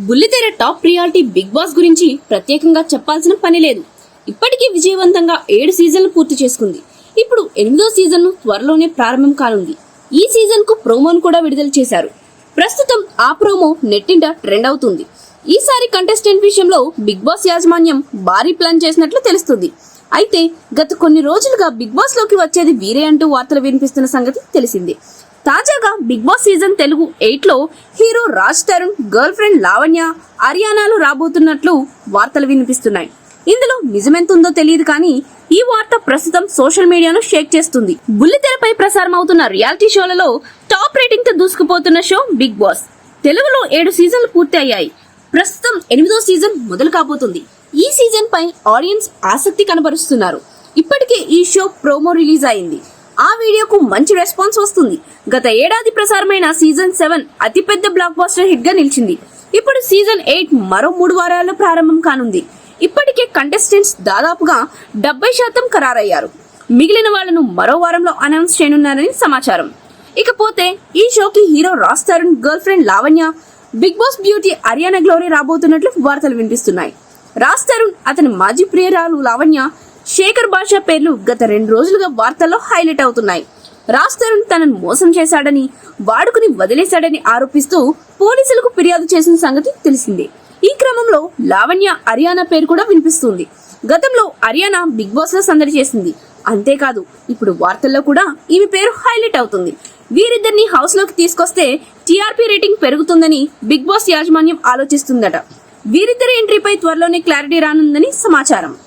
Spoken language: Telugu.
బుల్లితెర టాప్ రియాలిటీ బిగ్ బాస్ గురించి ప్రత్యేకంగా చెప్పాల్సిన పని లేదు. ఇప్పటికీ విజయవంతంగా 7 సీజన్లు పూర్తి చేసుకుంది. ఇప్పుడు 8వ సీజన్ త్వరలోనే ప్రారంభం కానుంది. ఈ సీజన్ కు ప్రోమోను కూడా విడుదల చేశారు. ప్రస్తుతం ఆ ప్రోమో నెట్టింట ట్రెండ్ అవుతుంది. ఈసారి కంటెస్టెంట్ విషయంలో బిగ్ బాస్ యాజమాన్యం భారీ ప్లాన్ చేసినట్లు తెలుస్తుంది. అయితే గత కొన్ని రోజులుగా బిగ్ బాస్ లోకి వచ్చేది వీరే అంటూ వార్తలు వినిపిస్తున్న సంగతి తెలిసిందే. తాజాగా బిగ్ బాస్ సీజన్ తెలుగు 8 లో hero Raj Tarun girlfriend Lavanya అరియానాలు రాబోతున్నట్లు వార్తలు వినిపిస్తున్నాయి. ఇందులో నిజమెంతుందో తెలియదు కానీ ఈ వార్త ప్రస్తుతం సోషల్ మీడియాను షేక్ చేస్తుంది. బుల్లితెరపై ప్రసారం అవుతున్న రియాలిటీ షోలలో టాప్ రేటింగ్ తో దూసుకుపోతున్న షో బిగ్ బాస్. తెలుగులో 7 సీజన్లు పూర్తి అయ్యాయి. ప్రస్తుతం 8వ సీజన్ మొదలు కాబోతుంది. ఈ సీజన్ పై ఆడియన్స్ ఆసక్తి కనబరుస్తున్నారు. ఇప్పటికే ఈ షో ప్రోమో రిలీజ్ అయింది. ఆ వీడియోకు మంచి రెస్పాన్స్ వస్తుంది. గత ఏడాది ప్రసారమైన సీజన్ 7 అతిపెద్ద బ్లాక్ బాస్టర్ హిట్ గా నిలిచింది. ఇప్పుడు సీజన్ 8 మరో 3 వారాల్లో ప్రారంభం కానుంది. ఇప్పటికే కంటెస్టెంట్స్ దాదాపుగా 70% ఖరారయ్యారు. మిగిలిన వాళ్లను మరో వారంలో అనౌన్స్ చేయనున్నారని సమాచారం. ఇకపోతే ఈ షోకి hero Raj Tarun girlfriend Lavanya, Bigg Boss beauty Ariyana Glory రాబోతున్నట్లు వార్తలు వినిపిస్తున్నాయి. రాజ్ తరుణ్, అతని మాజీ ప్రియురాలు లావణ్య, శేఖర్ బాషా పేర్లు గత 2 రోజులుగా వార్తల్లో హైలైట్ అవుతున్నాయి. రాజ్ తరుణ్ తనను మోసం చేశాడని, వాడుకుని వదిలేశాడని ఆరోపిస్తూ పోలీసులకు ఫిర్యాదు చేసిన సంగతి తెలిసిందే. ఈ క్రమంలో లావణ్య, అరియానా పేరు కూడా వినిపిస్తుంది. గతంలో అరియానా బిగ్ బాస్ లో సందడి చేసింది. అంతేకాదు ఇప్పుడు వార్తల్లో కూడా ఈమె పేరు హైలైట్ అవుతుంది. వీరిద్దరిని హౌస్ లోకి తీసుకొస్తే టీఆర్పీ రేటింగ్ పెరుగుతుందని బిగ్ బాస్ యాజమాన్యం ఆలోచిస్తుందట. వీరిద్దరి ఎంట్రీపై త్వరలోనే క్లారిటీ రానుందని సమాచారం.